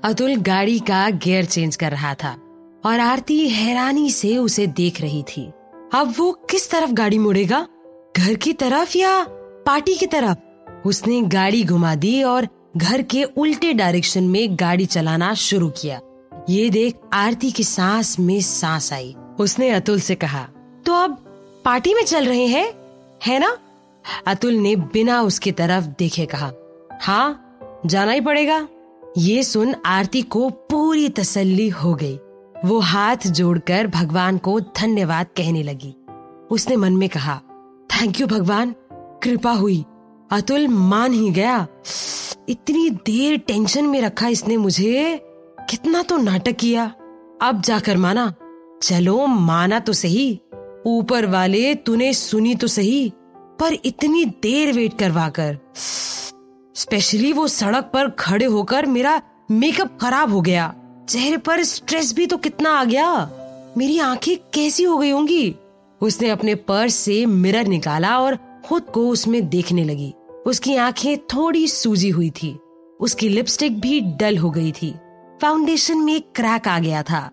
अतुल गाड़ी का gear change कर रहा था और आरती हैरानी से उसे देख रही थी। अब वो किस तरफ गाड़ी मोड़ेगा, घर की तरफ या पार्टी की तरफ? उसने गाड़ी घुमा दी और घर के उल्टे डायरेक्शन में गाड़ी चलाना शुरू किया। ये देख आरती की सांस में सांस आई। उसने अतुल से कहा, तो अब पार्टी में चल रहे हैं, है ना? अतुल ने बिना उसकी तरफ देखे कहा, हाँ जाना ही पड़ेगा। ये सुन आरती को पूरी तसल्ली हो गई। वो हाथ जोड़कर भगवान को धन्यवाद कहने लगी। उसने मन में कहा, थैंक यू भगवान, कृपा हुई। अतुल मान ही गया। इतनी देर टेंशन में रखा इसने मुझे, कितना तो नाटक किया, अब जाकर माना। चलो माना तो सही, ऊपर वाले तूने सुनी तो सही, पर इतनी देर वेट करवा कर, स्पेशली वो सड़क पर खड़े होकर मेरा मेकअप खराब हो गया, चेहरे पर स्ट्रेस भी तो कितना आ गया, मेरी आंखें कैसी हो गई होंगी। उसने अपने पर्स से मिरर निकाला और खुद को उसमें देखने लगी। उसकी आंखें थोड़ी सूजी हुई थी, उसकी लिपस्टिक भी डल हो गई थी, फाउंडेशन में क्रैक आ गया था।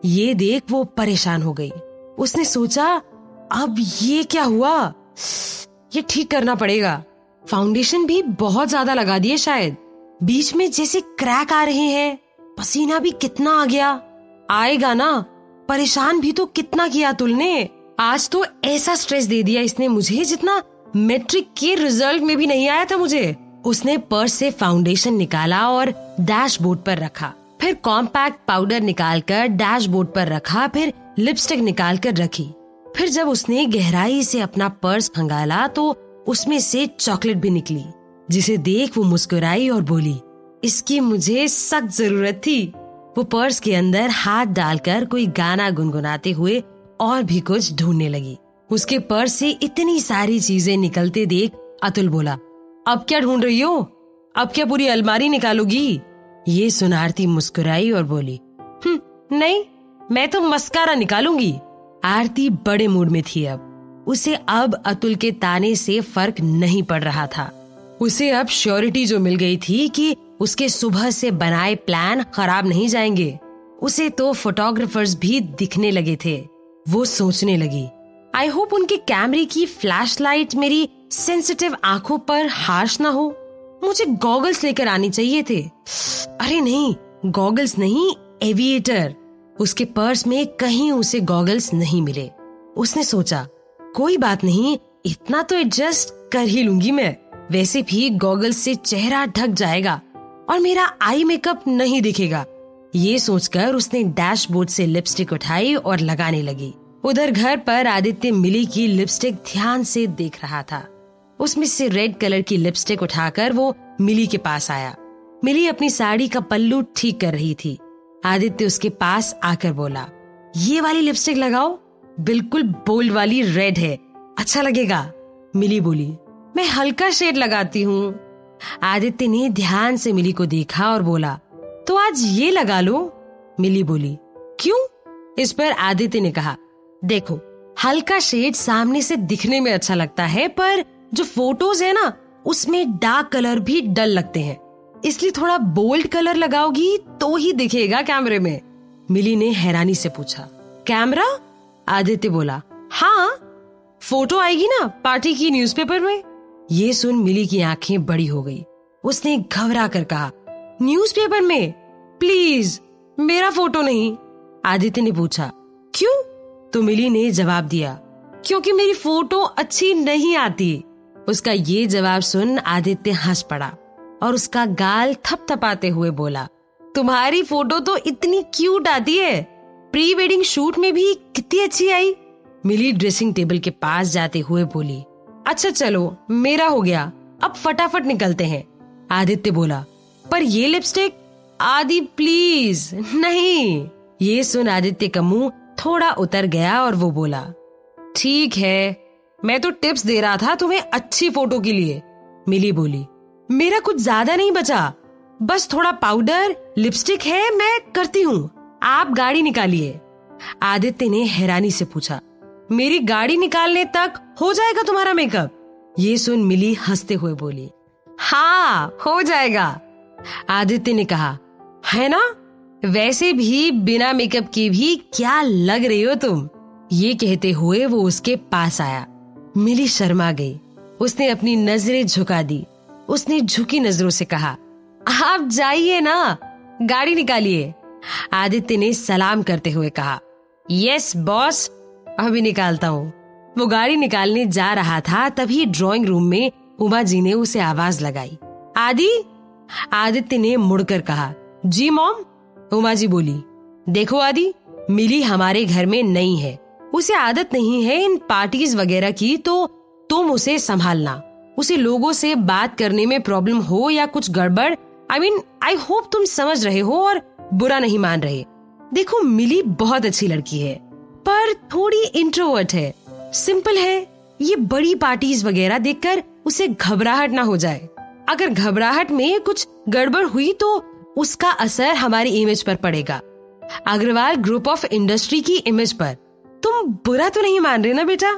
ये देख वो परेशान हो गई। उसने सोचा, अब ये क्या हुआ, ये ठीक करना पड़ेगा। फाउंडेशन भी बहुत ज्यादा लगा दिए शायद, बीच में जैसे क्रैक आ रहे हैं, पसीना भी कितना आ गया, आएगा ना। परेशान भी तो कितना किया अतुल ने, आज तो ऐसा स्ट्रेस दे दिया इसने मुझे जितना मैट्रिक के रिजल्ट में भी नहीं आया था मुझे। उसने पर्स से फाउंडेशन निकाला और डैशबोर्ड पर रखा, फिर कॉम्पैक्ट पाउडर निकालकर डैशबोर्ड पर रखा, फिर लिपस्टिक निकाल कर रखी। फिर जब उसने गहराई से अपना पर्स खंगाला तो उसमें से चॉकलेट भी निकली, जिसे देख वो मुस्कुराई और बोली, इसकी मुझे सख्त जरूरत थी। वो पर्स के अंदर हाथ डालकर कोई गाना गुनगुनाते हुए और भी कुछ ढूंढने लगी। उसके पर्स से इतनी सारी चीजें निकलते देख अतुल बोला, अब क्या ढूंढ रही हो, अब क्या पूरी अलमारी निकालोगी? ये सुन आरती मुस्कुराई और बोली, नहीं, मैं तो मस्कारा निकालूंगी। आरती बड़े मूड में थी। अब उसे अब अतुल के ताने से फर्क नहीं पड़ रहा था। उसे अब श्योरिटी जो मिल गई थी कि उसके सुबह से बनाए प्लान खराब नहीं जाएंगे। उसे तो फोटोग्राफर्स भी दिखने लगे थे। वो सोचने लगी, आई होप उनके कैमरे की फ्लैशलाइट मेरी सेंसिटिव आंखों पर हार्श ना हो। मुझे गॉगल्स लेकर आनी चाहिए थे। अरे नहीं, गॉगल्स नहीं, एविएटर। उसके पर्स में कहीं उसे गॉगल्स नहीं मिले। उसने सोचा, कोई बात नहीं, इतना तो एडजस्ट कर ही लूंगी मैं। वैसे भी गॉगल्स से चेहरा ढक जाएगा और मेरा आई मेकअप नहीं दिखेगा। ये सोचकर उसने डैशबोर्ड से लिपस्टिक उठाई और लगाने लगी। उधर घर पर आदित्य मिली की लिपस्टिक ध्यान से देख रहा था। उसमें से रेड कलर की लिपस्टिक उठाकर वो मिली के पास आया। मिली अपनी साड़ी का पल्लू ठीक कर रही थी। आदित्य उसके पास आकर बोला, ये वाली लिपस्टिक लगाओ, बिल्कुल बोल्ड वाली रेड है, अच्छा लगेगा। मिली बोली, मैं हल्का शेड लगाती हूँ। आदित्य ने ध्यान से मिली को देखा और बोला, तो आज ये लगा लो। मिली बोली, क्यों? इस पर आदित्य ने कहा, देखो, हल्का शेड सामने से दिखने में अच्छा लगता है, पर जो फोटोज है ना, उसमें डार्क कलर भी डल लगते हैं, इसलिए थोड़ा बोल्ड कलर लगाओगी तो ही दिखेगा कैमरे में। मिली ने हैरानी से पूछा, कैमरा? आदित्य बोला, हाँ, फोटो आएगी ना पार्टी की न्यूज़पेपर में। ये सुन मिली की आंखें बड़ी हो गई। उसने घबरा कर कहा, न्यूज़पेपर में? प्लीज मेरा फोटो नहीं। आदित्य ने पूछा, क्यों? तो मिली ने जवाब दिया, क्योंकि मेरी फोटो अच्छी नहीं आती। उसका ये जवाब सुन आदित्य हंस पड़ा और उसका गाल थपथपाते हुए बोला, तुम्हारी फोटो तो इतनी क्यूट आती है, प्री वेडिंग शूट में भी कितनी अच्छी आई। मिली ड्रेसिंग टेबल के पास जाते हुए बोली, अच्छा चलो, मेरा हो गया, अब फटाफट निकलते हैं। आदित्य बोला, पर ये लिपस्टिक? आदि प्लीज नहीं। ये सुन आदित्य का मुंह थोड़ा उतर गया और वो बोला, ठीक है, मैं तो टिप्स दे रहा था तुम्हें अच्छी फोटो के लिए। मिली बोली, मेरा कुछ ज्यादा नहीं बचा, बस थोड़ा पाउडर, लिपस्टिक है, मैं करती हूँ, आप गाड़ी निकालिए। आदित्य ने हैरानी से पूछा, मेरी गाड़ी निकालने तक हो जाएगा तुम्हारा मेकअप? ये सुन मिली हंसते हुए बोली, हाँ हो जाएगा। आदित्य ने कहा, है ना? वैसे भी बिना मेकअप के भी क्या लग रही हो तुम। ये कहते हुए वो उसके पास आया। मिली शर्मा गई। उसने अपनी नजरें झुका दी। उसने झुकी नजरों से कहा, आप जाइए ना, गाड़ी निकालिए। आदित्य ने सलाम करते हुए कहा, यस बॉस, अभी निकालता हूँ। वो गाड़ी निकालने जा रहा था, तभी ड्राइंग रूम में उमा जी ने उसे आवाज लगाई, आदि। आदित्य ने मुड़कर कहा, जी मॉम। उमा जी बोली, देखो आदि, मिली हमारे घर में नई है, उसे आदत नहीं है इन पार्टीज वगैरह की, तो तुम उसे संभालना। उसे लोगों से बात करने में प्रॉब्लम हो या कुछ गड़बड़, आई होप तुम समझ रहे हो और बुरा नहीं मान रहे। देखो मिली बहुत अच्छी लड़की है, पर थोड़ी इंट्रोवर्ट है, सिंपल है। ये बड़ी पार्टीज वगैरह देखकर उसे घबराहट ना हो जाए। अगर घबराहट में कुछ गड़बड़ हुई तो उसका असर हमारी इमेज पर पड़ेगा, अग्रवाल ग्रुप ऑफ इंडस्ट्री की इमेज पर। तुम बुरा तो नहीं मान रहे ना बेटा?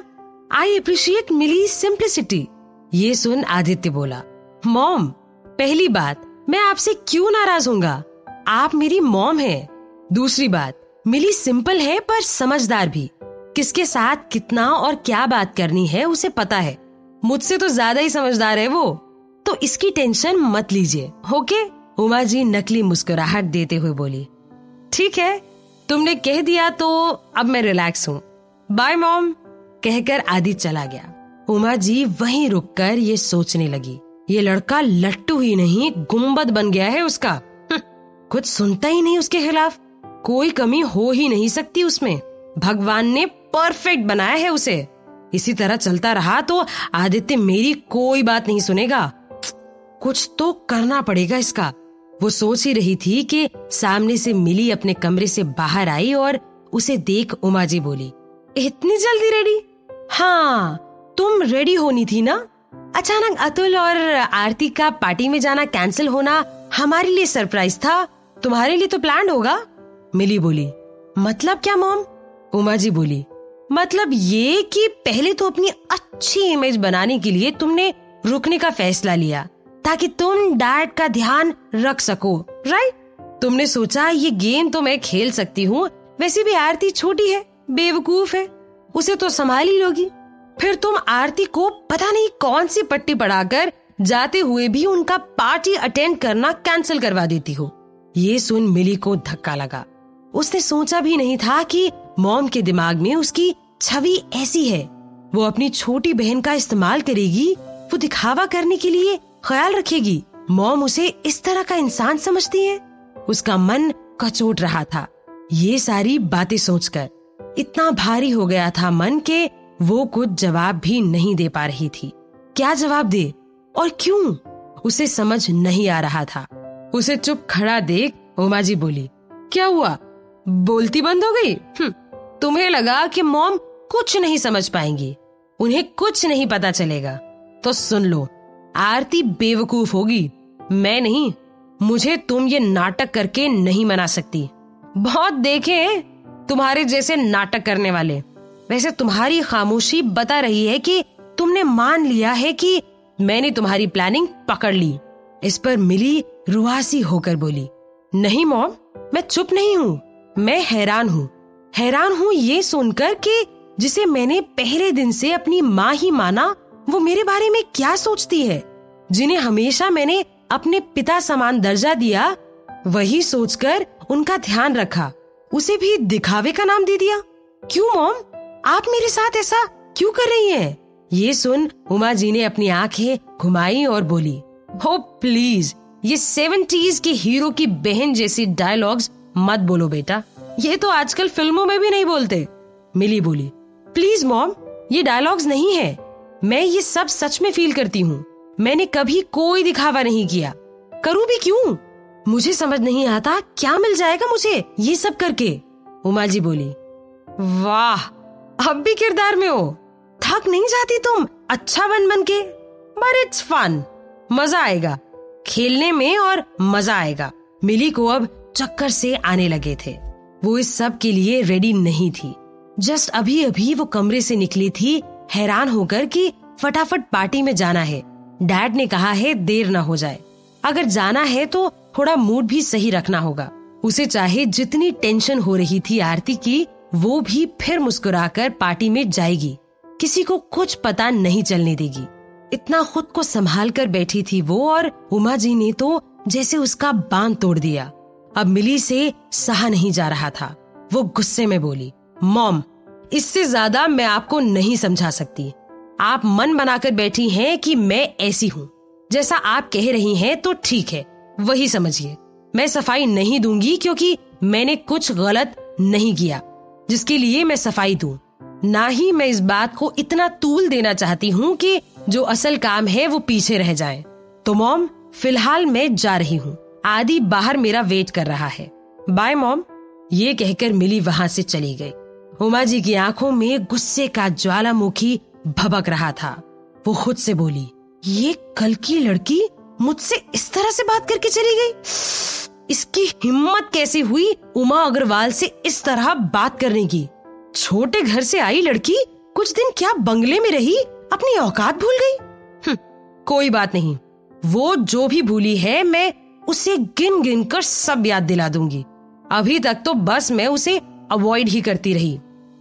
I appreciate Mili simplicity. ये सुन आदित्य बोला, मॉम, पहली बात, मैं आपसे क्यों नाराज होऊंगा? आप मेरी मॉम हैं। दूसरी बात, मिली सिंपल है पर समझदार भी। किसके साथ कितना और क्या बात करनी है उसे पता है। मुझसे तो ज्यादा ही समझदार है वो, तो इसकी टेंशन मत लीजिए, ओके? उमा जी नकली मुस्कुराहट देते हुए बोली, ठीक है, तुमने कह दिया तो अब मैं रिलैक्स हूँ, बाय मॉम। कहकर आदि चला गया। उमा जी वहीं रुककर ये सोचने लगी, ये लड़का लट्टू ही नहीं गुंबद बन गया है उसका। कुछ सुनता ही नहीं उसके खिलाफ, कोई कमी हो ही नहीं सकती उसमें। भगवान ने परफेक्ट बनाया है उसे। इसी तरह चलता रहा तो आदित्य मेरी कोई बात नहीं सुनेगा। कुछ तो करना पड़ेगा इसका। वो सोच ही रही थी कि सामने से मिली अपने कमरे से बाहर आई और उसे देख उमा जी बोली, इतनी जल्दी रेडी? हाँ, तुम रेडी होनी थी ना। अचानक अतुल और आरती का पार्टी में जाना कैंसिल होना हमारे लिए सरप्राइज था, तुम्हारे लिए तो प्लान होगा। मिली बोली, मतलब क्या मॉम? उमा जी बोली, मतलब ये कि पहले तो अपनी अच्छी इमेज बनाने के लिए तुमने रुकने का फैसला लिया ताकि तुम डैड का ध्यान रख सको, राइट? तुमने सोचा ये गेम तो मैं खेल सकती हूँ, वैसे भी आरती छोटी है, बेवकूफ है, उसे तो संभाल ही लोगी। फिर तुम आरती को पता नहीं कौन सी पट्टी पढ़ाकर जाते हुए भी उनका पार्टी अटेंड करना कैंसिल करवा देती हो। ये सुन मिली को धक्का लगा। उसने सोचा भी नहीं था कि मॉम के दिमाग में उसकी छवि ऐसी है। वो अपनी छोटी बहन का इस्तेमाल करेगी, वो दिखावा करने के लिए ख्याल रखेगी। मॉम उसे इस तरह का इंसान समझती है। उसका मन कचोट रहा था ये सारी बातें सोचकर। इतना भारी हो गया था मन के वो कुछ जवाब भी नहीं दे पा रही थी। क्या जवाब दे और क्यों, उसे समझ नहीं आ रहा था। उसे चुप खड़ा देख उमा जी बोली, क्या हुआ, बोलती बंद हो गई? तुम्हें लगा कि मॉम कुछ नहीं समझ पाएंगी, उन्हें कुछ नहीं पता चलेगा, तो सुन लो, आरती बेवकूफ होगी, मैं नहीं। मुझे तुम ये नाटक करके नहीं मना सकती। बहुत देखे हैं तुम्हारे जैसे नाटक करने वाले। वैसे तुम्हारी खामोशी बता रही है कि तुमने मान लिया है कि मैंने तुम्हारी प्लानिंग पकड़ ली। इस पर मिली रुआसी होकर बोली, नहीं मॉम, मैं चुप नहीं हूँ, मैं हैरान हूँ। हैरान हूँ ये सुनकर कि जिसे मैंने पहले दिन से अपनी माँ ही माना, वो मेरे बारे में क्या सोचती है। जिन्हें हमेशा मैंने अपने पिता समान दर्जा दिया, वही सोचकर उनका ध्यान रखा, उसे भी दिखावे का नाम दे दिया। क्यों मॉम, आप मेरे साथ ऐसा क्यों कर रही हैं? ये सुन उमा जी ने अपनी आंखें घुमाई और बोली, हो प्लीज, ये 70s के हीरो की बहन जैसी डायलॉग्स मत बोलो बेटा, ये तो आजकल फिल्मों में भी नहीं बोलते। मिली बोली, प्लीज मॉम, ये डायलॉग्स नहीं है, मैं ये सब सच में फील करती हूँ। मैंने कभी कोई दिखावा नहीं किया, करूँ भी क्यों? मुझे समझ नहीं आता क्या मिल जाएगा मुझे ये सब करके। उमा जी बोली, वाह, अब भी किरदार में हो, थक नहीं जाती तुम अच्छा बन के? बट इट्स फन, मजा आएगा खेलने में और मजा आएगा। मिली को अब चक्कर से आने लगे थे। वो इस सब के लिए रेडी नहीं थी। जस्ट अभी अभी वो कमरे से निकली थी, हैरान होकर कि फटाफट पार्टी में जाना है। डैड ने कहा है देर ना हो जाए, अगर जाना है तो थोड़ा मूड भी सही रखना होगा। उसे चाहे जितनी टेंशन हो रही थी आरती की, वो भी फिर मुस्कुराकर पार्टी में जाएगी, किसी को कुछ पता नहीं चलने देगी। इतना खुद को संभाल कर बैठी थी वो, और उमा जी ने तो जैसे उसका बांध तोड़ दिया। अब मिली से सहा नहीं जा रहा था। वो गुस्से में बोली, मॉम, इससे ज्यादा मैं आपको नहीं समझा सकती। आप मन बनाकर बैठी हैं कि मैं ऐसी हूँ, जैसा आप कह रही हैं तो ठीक है, वही समझिए। मैं सफाई नहीं दूंगी क्योंकि मैंने कुछ गलत नहीं किया जिसके लिए मैं सफाई दूं। ना ही मैं इस बात को इतना तूल देना चाहती हूँ कि जो असल काम है वो पीछे रह जाए। तो मॉम, फिलहाल मैं जा रही हूँ, आदि बाहर मेरा वेट कर रहा है। Bye mom. ये कहकर मिली वहाँ से चली गई। उमा जी की आंखों में गुस्से का ज्वालामुखी भभक रहा था। वो खुद से बोली, ये कल की लड़की मुझसे इस तरह से बात करके चली गई। इसकी हिम्मत कैसे हुई उमा अग्रवाल से इस तरह बात करने की। छोटे घर से आई लड़की कुछ दिन क्या बंगले में रही, अपनी औकात भूल गई। कोई बात नहीं, वो जो भी भूली है मैं उसे गिन गिन कर सब याद दिला दूंगी। अभी तक तो बस मैं उसे अवॉइड ही करती रही,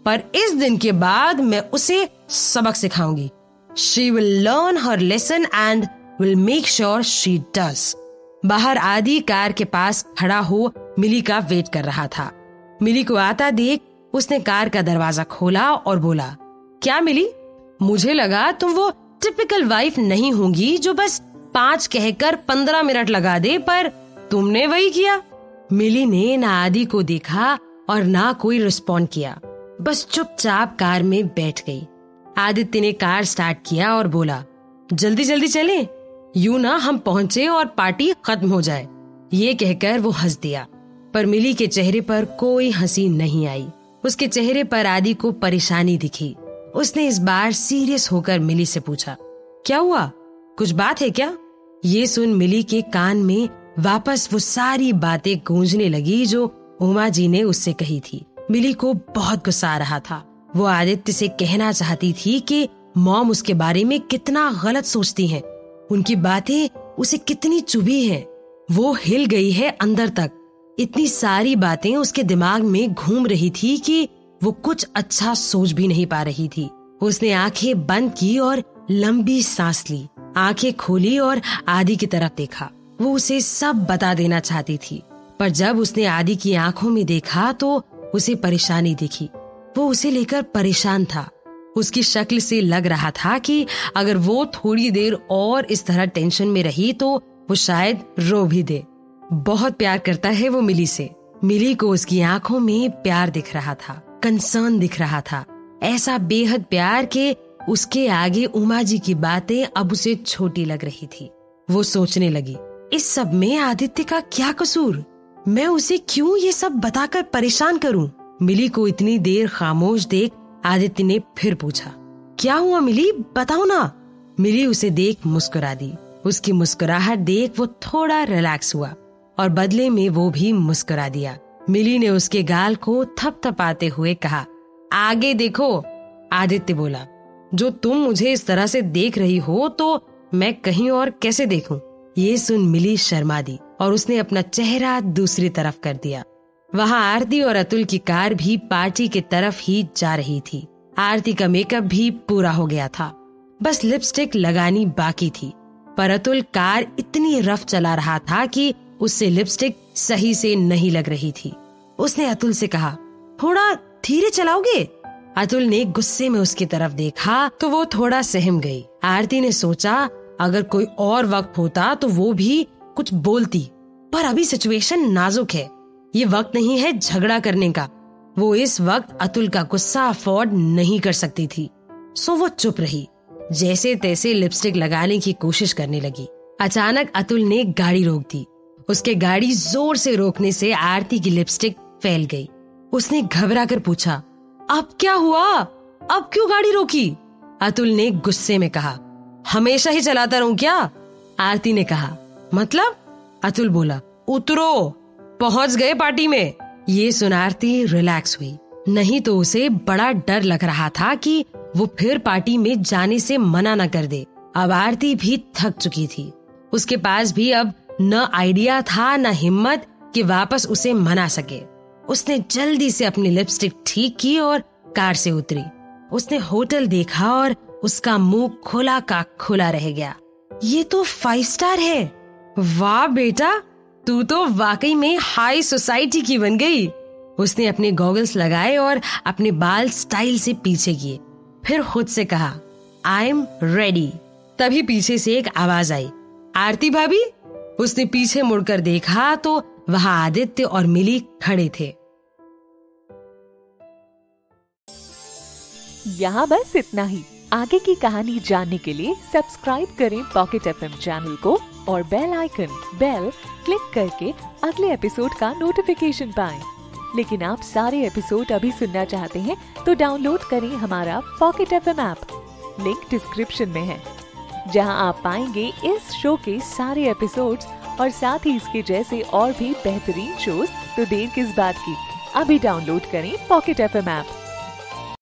पर इस दिन के बाद मैं उसे सबक सिखाऊंगी। She will learn her lesson and will make sure she does। बाहर आदि कार के पास खड़ा हो मिली का वेट कर रहा था। मिली को आता देख उसने कार का दरवाजा खोला और बोला, क्या मिली? मुझे लगा तुम वो टिपिकल वाइफ नहीं होंगी जो बस 5 कहकर 15 मिनट लगा दे, पर तुमने वही किया। मिली ने ना आदि को देखा और ना कोई रिस्पॉन्ड किया, बस चुपचाप कार में बैठ गई। आदित्य ने कार स्टार्ट किया और बोला, जल्दी जल्दी चलें, यूं ना हम पहुंचे और पार्टी खत्म हो जाए। ये कहकर वो हंस दिया, पर मिली के चेहरे पर कोई हंसी नहीं आई। उसके चेहरे पर आदि को परेशानी दिखी। उसने इस बार सीरियस होकर मिली से पूछा, क्या हुआ, कुछ बात है क्या? ये सुन मिली के कान में वापस वो सारी बातें गूंजने लगी जो उमा जी ने उससे कही थी। मिली को बहुत गुस्सा आ रहा था। वो आदित्य से कहना चाहती थी कि मॉम उसके बारे में कितना गलत सोचती हैं, उनकी बातें उसे कितनी चुभी हैं। वो हिल गई है अंदर तक। इतनी सारी बातें उसके दिमाग में घूम रही थी कि वो कुछ अच्छा सोच भी नहीं पा रही थी। उसने आंखें बंद की और लंबी सांस ली। आंखें खोली और आदि की तरफ देखा। वो उसे सब बता देना चाहती थी, पर जब उसने आदि की आंखों में देखा तो उसे परेशानी दिखी। वो उसे लेकर परेशान था। उसकी शक्ल से लग रहा था कि अगर वो थोड़ी देर और इस तरह टेंशन में रही तो वो शायद रो भी दे। बहुत प्यार करता है वो मिली से। मिली को उसकी आंखों में प्यार दिख रहा था, कंसर्न दिख रहा था, ऐसा बेहद प्यार कि उसके आगे उमा जी की बातें अब उसे छोटी लग रही थी। वो सोचने लगी, इस सब में आदित्य का क्या कसूर? मैं उसे क्यों ये सब बताकर परेशान करूं? मिली को इतनी देर खामोश देख आदित्य ने फिर पूछा, क्या हुआ मिली, बताओ ना। मिली उसे देख मुस्कुरा दी। उसकी मुस्कुराहट देख वो थोड़ा रिलैक्स हुआ और बदले में वो भी मुस्कुरा दिया। मिली ने उसके गाल को थपथपाते हुए कहा, आगे देखो। आदित्य बोला, जो तुम मुझे इस तरह से देख रही हो तो मैं कहीं और कैसे देखूं? ये सुन मिली शर्मा दी और उसने अपना चेहरा दूसरी तरफ कर दिया। वहाँ आरती और अतुल की कार भी पार्टी की तरफ ही जा रही थी। आरती का मेकअप भी पूरा हो गया था, बस लिपस्टिक लगानी बाकी थी, पर अतुल कार इतनी रफ चला रहा था कि उससे लिपस्टिक सही से नहीं लग रही थी। उसने अतुल से कहा, थोड़ा धीरे चलाओगे? अतुल ने गुस्से में उसकी तरफ देखा तो वो थोड़ा सहम गई। आरती ने सोचा अगर कोई और वक्त होता तो वो भी कुछ बोलती, पर अभी सिचुएशन नाजुक है, ये वक्त नहीं है झगड़ा करने का। वो इस वक्त अतुल का गुस्सा अफोर्ड नहीं कर सकती थी, सो वो चुप रही, जैसे तैसे लिपस्टिक लगाने की कोशिश करने लगी। अचानक अतुल ने गाड़ी रोक दी। उसके गाड़ी जोर से रोकने से आरती की लिपस्टिक फैल गई। उसने घबरा कर पूछा, अब क्या हुआ, अब क्यों गाड़ी रोकी? अतुल ने गुस्से में कहा, हमेशा ही चलाता रहूं क्या? आरती ने कहा, मतलब? अतुल बोला, उतरो, पहुंच गए पार्टी में। ये सुन आरती रिलैक्स हुई, नहीं तो उसे बड़ा डर लग रहा था कि वो फिर पार्टी में जाने से मना न कर दे। अब आरती भी थक चुकी थी, उसके पास भी अब न आइडिया था न हिम्मत कि वापस उसे मना सके। उसने जल्दी से अपनी लिपस्टिक ठीक की और कार से उतरी। उसने होटल देखा और उसका मुंह खुला का खुला रह गया। ये तो 5 स्टार है। वाह बेटा, तू तो वाकई में हाई सोसाइटी की बन गई। उसने अपने गॉगल्स लगाए और अपने बाल स्टाइल से पीछे किए। फिर खुद से कहा, आई एम रेडी। तभी पीछे से एक आवाज आई, आरती भाभी। उसने पीछे मुड़कर देखा तो वहां आदित्य और मिली खड़े थे। यहाँ बस इतना ही। आगे की कहानी जानने के लिए सब्सक्राइब करें पॉकेट FM चैनल को और बेल क्लिक करके अगले एपिसोड का नोटिफिकेशन पाएं। लेकिन आप सारे एपिसोड अभी सुनना चाहते हैं तो डाउनलोड करें हमारा pocket FM app. Link description में है, जहां आप पाएंगे इस शो के सारे एपिसोड्स और साथ ही इसके जैसे और भी बेहतरीन शोज। तो देर किस बात की, अभी डाउनलोड करें पॉकेट FM ऐप।